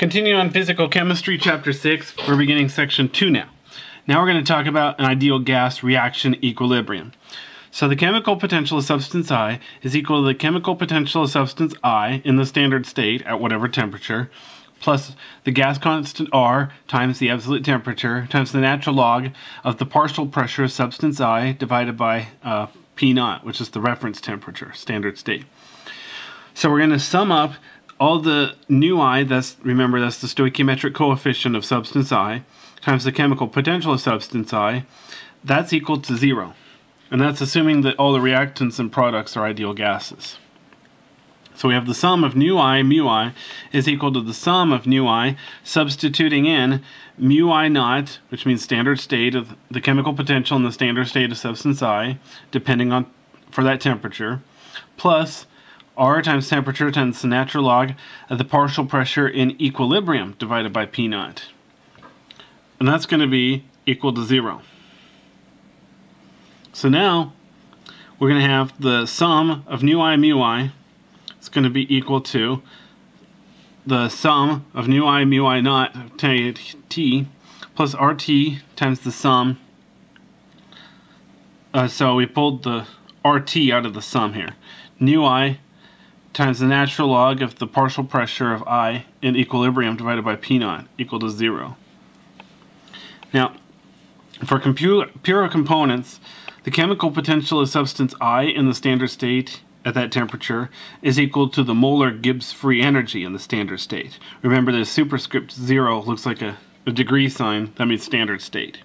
Continue on Physical Chemistry, Chapter 6. We're beginning Section 2 now. Now we're going to talk about an ideal gas reaction equilibrium. So the chemical potential of substance I is equal to the chemical potential of substance I in the standard state at whatever temperature, plus the gas constant R times the absolute temperature times the natural log of the partial pressure of substance I divided by P0, which is the reference temperature, standard state. So we're going to sum up all the nu I, remember that's the stoichiometric coefficient of substance I, times the chemical potential of substance I, that's equal to 0. And that's assuming that all the reactants and products are ideal gases. So we have the sum of nu I, mu I, is equal to the sum of nu I, substituting in mu I naught, which means standard state of the chemical potential in the standard state of substance I, depending on for that temperature, plus R times temperature times the natural log of the partial pressure in equilibrium divided by P0. And that's going to be equal to 0. So now we're going to have the sum of nu I mu I. It's going to be equal to the sum of nu I mu I naught T plus RT times the sum. So we pulled the RT out of the sum here. Nu I times the natural log of the partial pressure of I in equilibrium divided by P0 equal to 0. Now, for pure components, the chemical potential of substance I in the standard state at that temperature is equal to the molar Gibbs free energy in the standard state. Remember, the superscript 0 looks like a degree sign. That means standard state.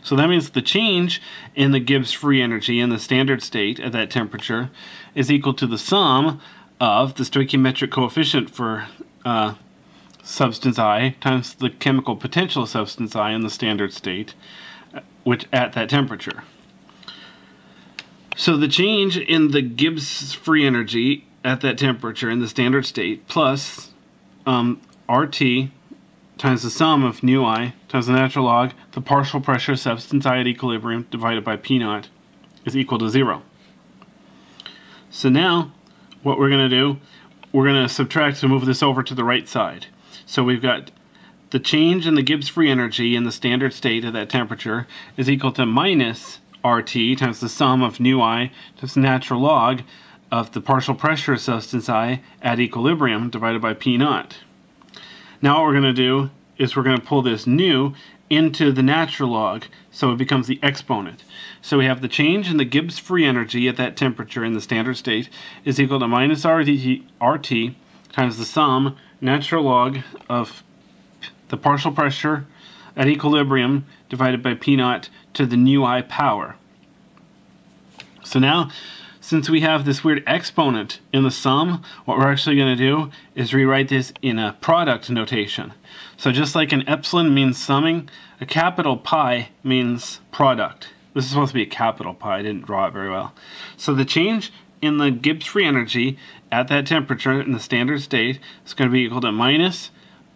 So that means the change in the Gibbs free energy in the standard state at that temperature is equal to the sum of the stoichiometric coefficient for substance I times the chemical potential of substance I in the standard state, which at that temperature. So the change in the Gibbs free energy at that temperature in the standard state plus RT times the sum of nu I times the natural log the partial pressure of substance I at equilibrium divided by P0 is equal to 0. So now what we're going to do, we're going to subtract to move this over to the right side. So we've got the change in the Gibbs free energy in the standard state at that temperature is equal to minus RT times the sum of nu I times the natural log of the partial pressure of substance I at equilibrium divided by P0. Now what we're going to do is we're going to pull this nu into the natural log, so it becomes the exponent. So we have the change in the Gibbs free energy at that temperature in the standard state is equal to minus RT times the sum natural log of the partial pressure at equilibrium divided by P0 to the nu I power. So now, since we have this weird exponent in the sum, what we're actually going to do is rewrite this in a product notation. So just like an epsilon means summing, a capital pi means product. This is supposed to be a capital pi. I didn't draw it very well. So the change in the Gibbs free energy at that temperature in the standard state is going to be equal to minus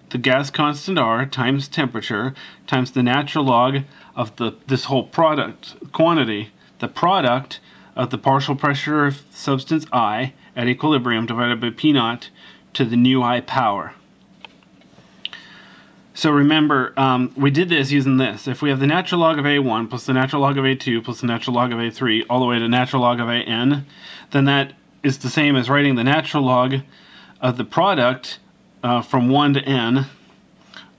the gas constant R times temperature times the natural log of this whole product quantity, the product of the partial pressure of substance I at equilibrium divided by P0 to the nu I power. So remember, we did this using this. If we have the natural log of A1 plus the natural log of A2 plus the natural log of A3 all the way to natural log of AN, then that is the same as writing the natural log of the product from 1 to n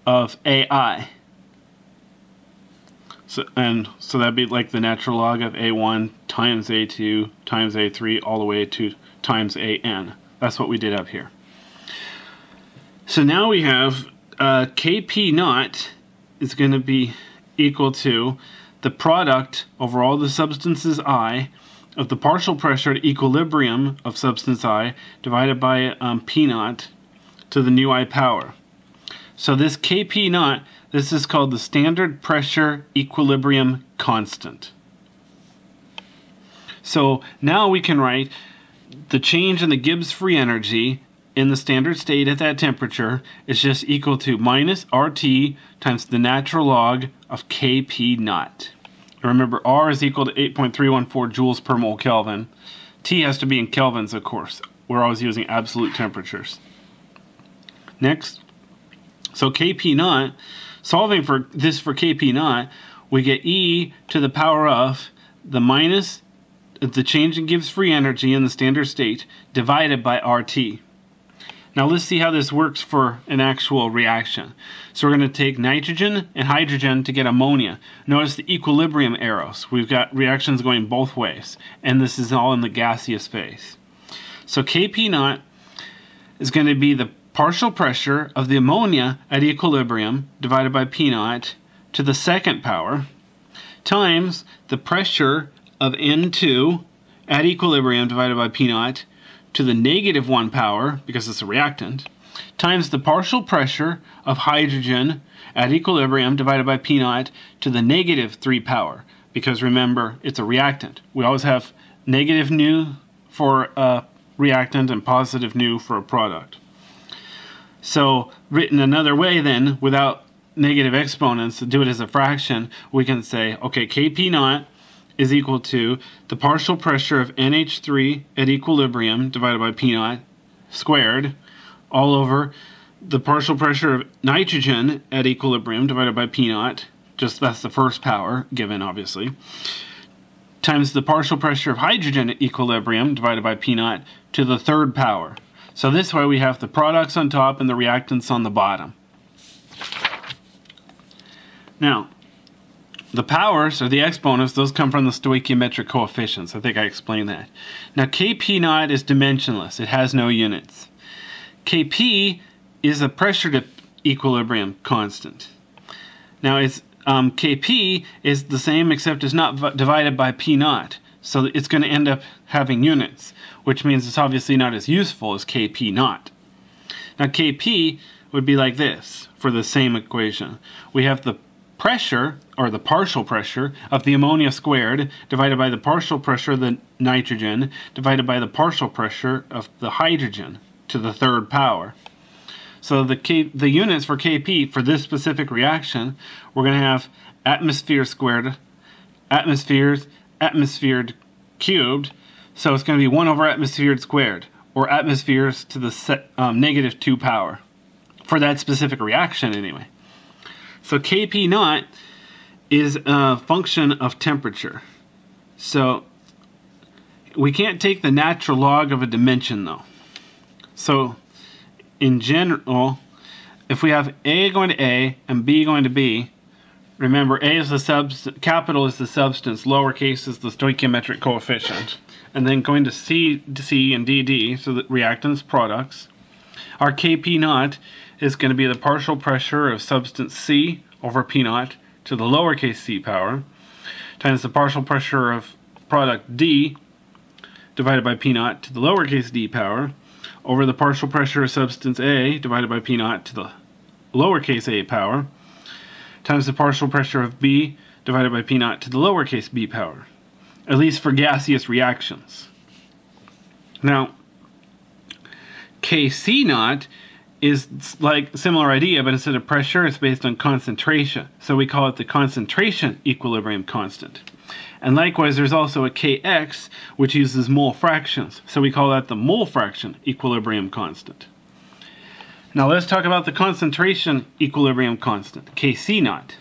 of AI. So that'd be like the natural log of A1 times A2 times A3 all the way to times AN. That's what we did up here. So now we have Kp0 is going to be equal to the product over all the substances I of the partial pressure at equilibrium of substance I divided by P0 to the nu I power. So this Kp0, this is called the standard pressure equilibrium constant. So now we can write the change in the Gibbs free energy in the standard state at that temperature is just equal to minus RT times the natural log of Kp0. Remember, R is equal to 8.314 joules per mole Kelvin. T has to be in kelvins, of course. We're always using absolute temperatures. Next, So Kp naught, solving for this for Kp naught, we get e to the power of the minus the change in Gibbs free energy in the standard state divided by RT. Now let's see how this works for an actual reaction. So we're going to take nitrogen and hydrogen to get ammonia. Notice the equilibrium arrows. We've got reactions going both ways, and this is all in the gaseous phase. So Kp naught is going to be the partial pressure of the ammonia at equilibrium divided by P naught to the second power times the pressure of N2 at equilibrium divided by P naught to the negative 1 power, because it's a reactant, times the partial pressure of hydrogen at equilibrium divided by P naught to the negative 3 power, because remember, it's a reactant. We always have negative nu for a reactant and positive nu for a product. So written another way then, without negative exponents, to do it as a fraction, we can say, okay, Kp naught is equal to the partial pressure of NH3 at equilibrium divided by P naught squared all over the partial pressure of nitrogen at equilibrium divided by P naught, just that's the first power given obviously, times the partial pressure of hydrogen at equilibrium divided by P naught to the third power. So this way we have the products on top and the reactants on the bottom. Now, the powers, or the exponents, those come from the stoichiometric coefficients. I think I explained that. Now, Kp naught is dimensionless. It has no units. Kp is a pressure to equilibrium constant. Now, Kp is the same except it's not divided by P naught. So it's going to end up having units, which means it's obviously not as useful as Kp naught. Now, Kp would be like this for the same equation. We have the pressure, or the partial pressure, of the ammonia squared divided by the partial pressure of the nitrogen divided by the partial pressure of the hydrogen to the third power. So the units for Kp for this specific reaction, we're going to have atmosphere squared, atmospheres cubed, so it's going to be 1 over atmosphere squared, or atmospheres to the negative 2 power, for that specific reaction anyway. So Kp naught is a function of temperature. So we can't take the natural log of a dimension though. So in general, if we have A going to A and B going to B, remember A is the substance, capital is the substance, lowercase is the stoichiometric coefficient, and then going to C and D, so the reactants, products, our Kp naught is going to be the partial pressure of substance C over P naught to the lowercase c power times the partial pressure of product D divided by P naught to the lowercase d power over the partial pressure of substance A divided by P naught to the lowercase a power times the partial pressure of B divided by P naught to the lowercase b power, at least for gaseous reactions. Now, Kc naught is like a similar idea, but instead of pressure, it's based on concentration. So we call it the concentration equilibrium constant. And likewise, there's also a Kx, which uses mole fractions. So we call that the mole fraction equilibrium constant. Now let's talk about the concentration equilibrium constant, Kc naught.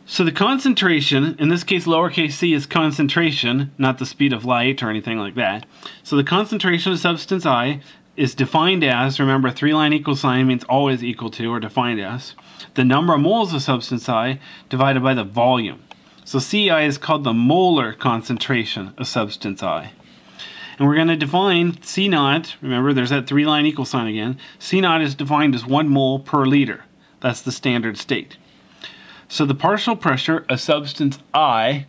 So the concentration, in this case lowercase c is concentration, not the speed of light or anything like that. So the concentration of substance I is defined as, remember, a 3-line equal sign means always equal to, or defined as, the number of moles of substance I divided by the volume. So Ci is called the molar concentration of substance I. And we're going to define C naught, remember there's that 3-line equal sign again, C naught is defined as 1 mole per liter. That's the standard state. So the partial pressure of substance I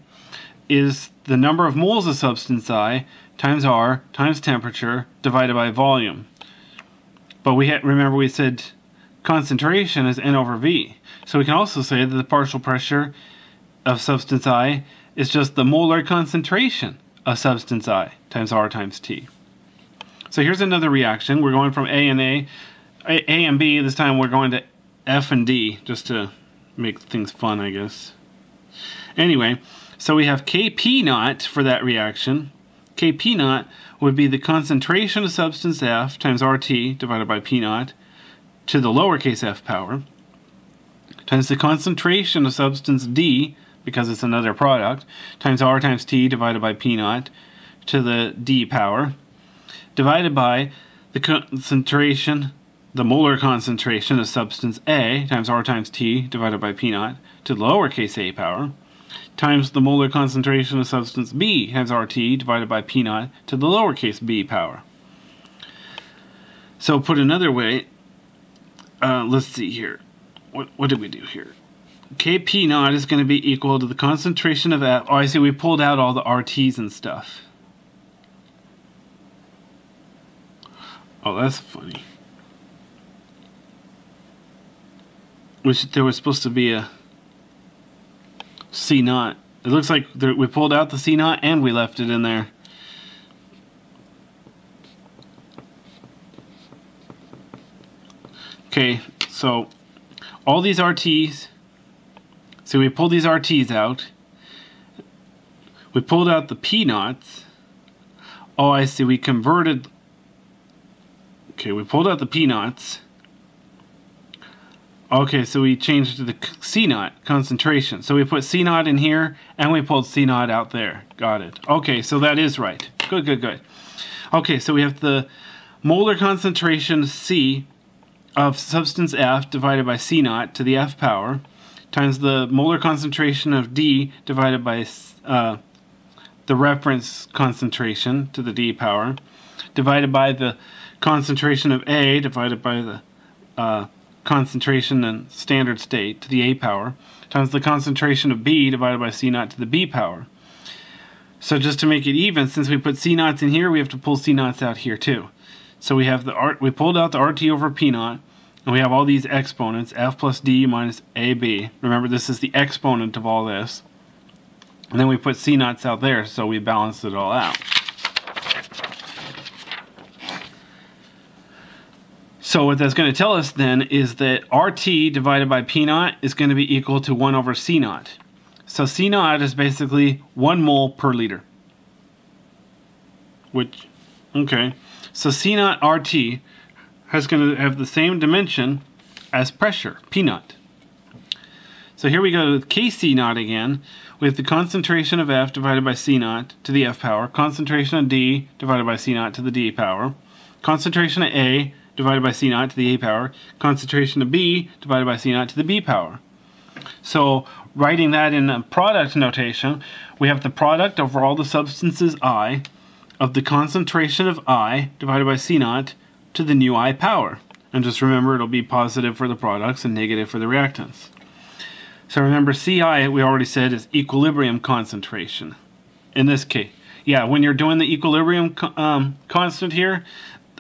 is the number of moles of substance I times R times temperature divided by volume. But remember we said concentration is N over V. So we can also say that the partial pressure of substance I is just the molar concentration of substance I times R times T. So here's another reaction. We're going from A and B. This time we're going to F and D, just to make things fun, I guess. Anyway, so we have Kp naught for that reaction. Kp naught would be the concentration of substance F times RT divided by P naught to the lowercase f power times the concentration of substance D, because it's another product, times R times T divided by P naught to the D power, divided by the concentration, the molar concentration of substance A times R times T divided by P naught to the lowercase a power, times the molar concentration of substance B times RT divided by P naught to the lowercase b power. So put another way, let's see here. What did we do here? Kp naught is going to be equal to the concentration of F. Oh, I see, we pulled out all the RTs and stuff. Oh, that's funny. There was supposed to be a C naught. It looks like we pulled out the C naught and we left it in there. Okay, so all these RTs, so we pulled these RTs out. We pulled out the P naughts. Oh, I see, we converted. Okay, we pulled out the P naughts. Okay, so we changed to the C naught concentration. So we put C naught in here and we pulled C naught out there. Got it. Okay, so that is right. Good, good, good. Okay, so we have the molar concentration C of substance F divided by C naught to the F power times the molar concentration of D divided by the reference concentration to the D power divided by the concentration of A divided by the concentration in standard state to the A power times the concentration of B divided by C naught to the B power. So just to make it even, since we put C naughts in here, we have to pull C naughts out here too. So we have we pulled out the RT over P naught, and we have all these exponents, F plus D minus AB. Remember, this is the exponent of all this. And then we put C naughts out there, so we balanced it all out. So what that's going to tell us then is that RT divided by P naught is going to be equal to 1 over C naught. So C naught is basically 1 mole per liter. Which, okay. So C naught RT is going to have the same dimension as pressure, P naught. So here we go with Kc naught again. We have the concentration of F divided by C naught to the F power, concentration of D divided by C naught to the D power, concentration of A divided by C naught to the A power, concentration of B divided by C naught to the B power. So writing that in a product notation, we have the product over all the substances I of the concentration of I divided by C naught to the nu I power. And just remember, it'll be positive for the products and negative for the reactants. So remember, Ci, we already said, is equilibrium concentration. In this case, yeah, when you're doing the equilibrium constant here,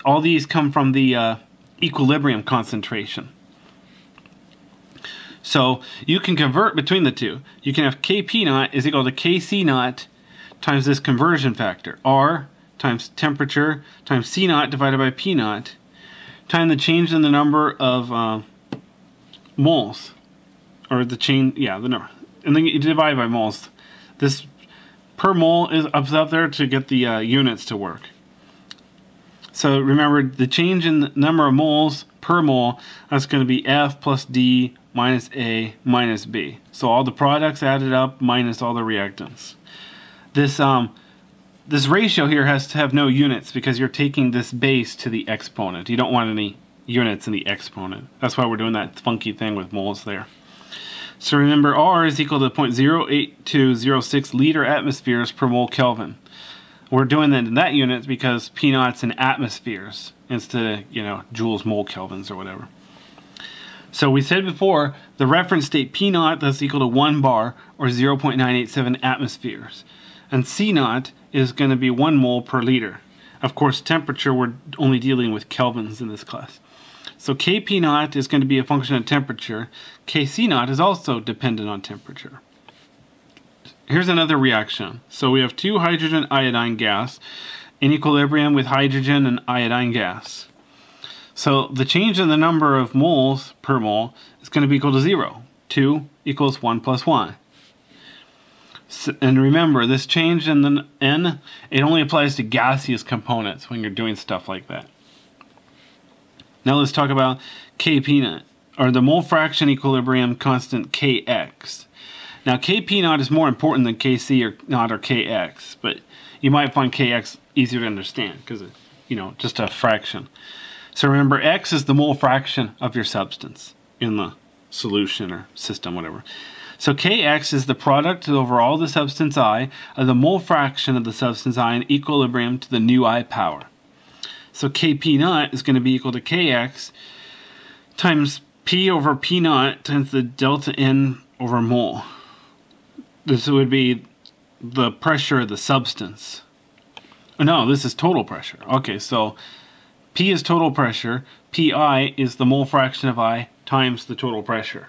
all these come from the equilibrium concentration. So you can convert between the two. You can have Kp naught is equal to Kc naught times this conversion factor, R times temperature times C naught divided by P naught, times the change in the number of moles, or the change, yeah, the number, and then you divide by moles. This per mole is up there to get the units to work. So remember, the change in the number of moles per mole, that's going to be F plus D minus A minus B. So all the products added up minus all the reactants. This ratio here has to have no units because you're taking this base to the exponent. You don't want any units in the exponent. That's why we're doing that funky thing with moles there. So remember, R is equal to 0.08206 liter atmospheres per mole Kelvin. We're doing that in that unit because P naught's in atmospheres instead of, joules, mole, kelvins, or whatever. So we said before, the reference state P naught, that's equal to 1 bar, or 0.987 atmospheres. And C naught is going to be 1 mole per liter. Of course, temperature, we're only dealing with kelvins in this class. So Kp naught is going to be a function of temperature. Kc naught is also dependent on temperature. Here's another reaction. So we have 2 hydrogen iodine gas in equilibrium with hydrogen and iodine gas. So the change in the number of moles per mole is going to be equal to 0. 2 equals 1 plus 1. So, and remember, this change in the N, it only applies to gaseous components when you're doing stuff like that. Now let's talk about Kp naught, or the mole fraction equilibrium constant Kx. Now Kp naught is more important than Kc or naught or Kx, but you might find Kx easier to understand because it's, just a fraction. So remember, x is the mole fraction of your substance in the solution or system, whatever. So Kx is the product over all the substance I of the mole fraction of the substance I in equilibrium to the nu I power. So Kp naught is going to be equal to Kx times P over P naught times the delta N over mole. This would be the pressure of the substance. Oh, no, this is total pressure. Okay, so P is total pressure, Pi is the mole fraction of I times the total pressure.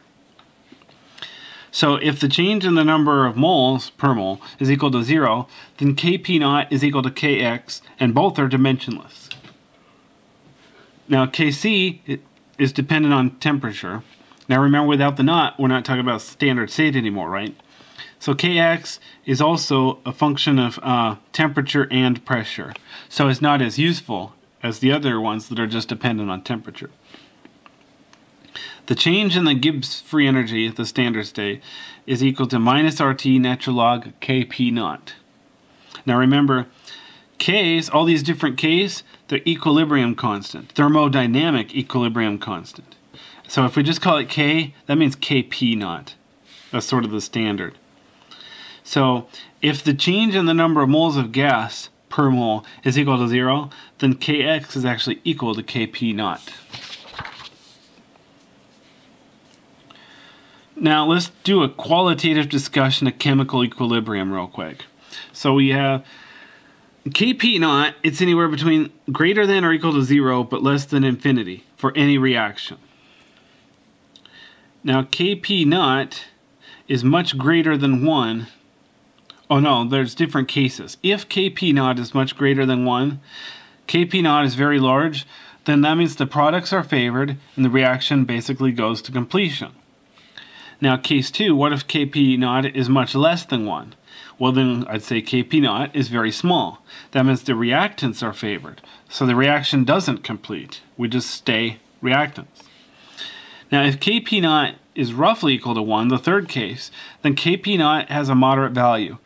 So if the change in the number of moles per mole is equal to 0, then Kp naught is equal to Kx, and both are dimensionless. Now Kc is dependent on temperature. Now remember, without the naught, we're not talking about standard state anymore, right? So Kx is also a function of temperature and pressure. So it's not as useful as the other ones that are just dependent on temperature. The change in the Gibbs free energy at the standard state is equal to minus RT natural log Kp naught. Now remember, K's, all these different K's, they're equilibrium constant, thermodynamic equilibrium constant. So if we just call it K, that means Kp naught. That's sort of the standard. So if the change in the number of moles of gas per mole is equal to 0, then Kx is actually equal to Kp naught. Now let's do a qualitative discussion of chemical equilibrium real quick. So we have Kp naught, it's anywhere between greater than or equal to 0 but less than infinity for any reaction. Now Kp naught is much greater than 1. Oh no, there's different cases. If Kp naught is much greater than 1, Kp naught is very large, then that means the products are favored and the reaction basically goes to completion. Now case 2, what if Kp naught is much less than 1? Well then I'd say Kp naught is very small. That means the reactants are favored. So the reaction doesn't complete. We just stay reactants. Now if Kp naught is roughly equal to 1, the third case, then Kp naught has a moderate value.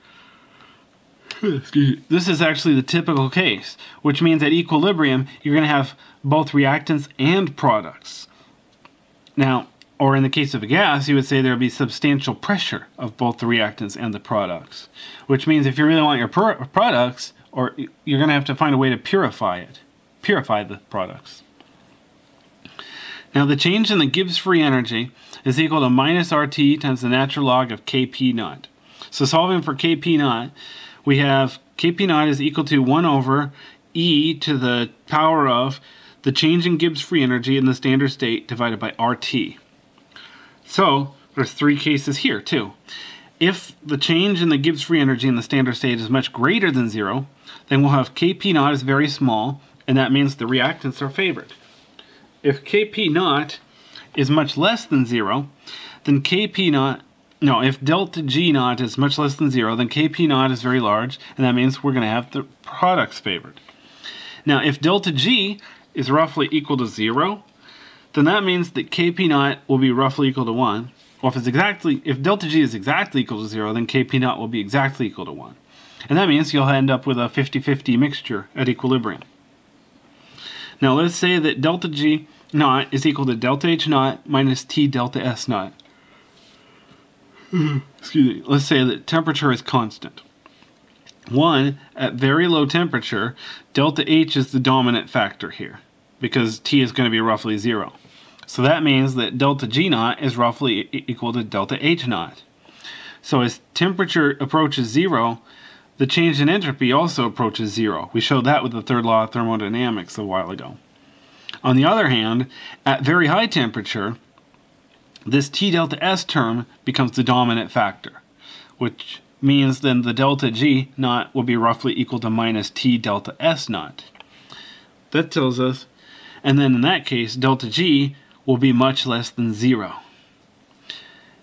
This is actually the typical case, which means at equilibrium you're going to have both reactants and products. Now, or in the case of a gas, you would say there would be substantial pressure of both the reactants and the products, which means if you really want your products, or you're going to have to find a way to purify the products. Now the change in the Gibbs free energy is equal to minus RT times the natural log of Kp naught. So solving for Kp naught, we have Kp naught is equal to 1 over e to the power of the change in Gibbs free energy in the standard state divided by RT. So there's three cases here too. If the change in the Gibbs free energy in the standard state is much greater than 0, then we'll have Kp naught is very small, and that means the reactants are favored. If Kp naught is much less than 0, then if delta G naught is much less than 0, then Kp naught is very large, and that means we're going to have the products favored. Now, if delta G is roughly equal to 0, then that means that Kp naught will be roughly equal to 1. Or if delta G is exactly equal to 0, then Kp naught will be exactly equal to 1. And that means you'll end up with a 50-50 mixture at equilibrium. Now let's say that delta G naught is equal to delta H naught minus T delta S naught. Excuse me. Let's say that temperature is constant. 1, at very low temperature, delta H is the dominant factor here, because T is going to be roughly 0. So that means that delta G naught is roughly equal to delta H naught. So as temperature approaches 0, the change in entropy also approaches 0. We showed that with the third law of thermodynamics a while ago. On the other hand, at very high temperature, this T delta S term becomes the dominant factor, which means then the delta G naught will be roughly equal to minus T delta S naught. That tells us, and then in that case, delta G will be much less than 0.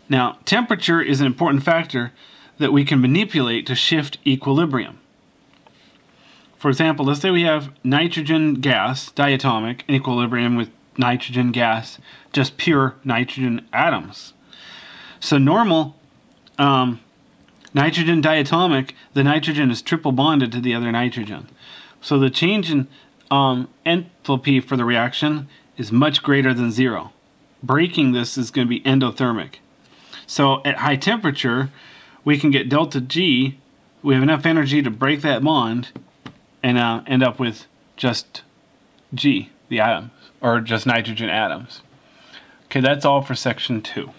Now, temperature is an important factor that we can manipulate to shift equilibrium. For example, let's say we have nitrogen gas, diatomic, in equilibrium with nitrogen gas, just pure nitrogen atoms. So normal nitrogen diatomic, the nitrogen is triple bonded to the other nitrogen. So the change in enthalpy for the reaction is much greater than 0. Breaking this is going to be endothermic. So at high temperature, we can get delta G. We have enough energy to break that bond and end up with just G, the atoms, or just nitrogen atoms. Okay, that's all for section 2.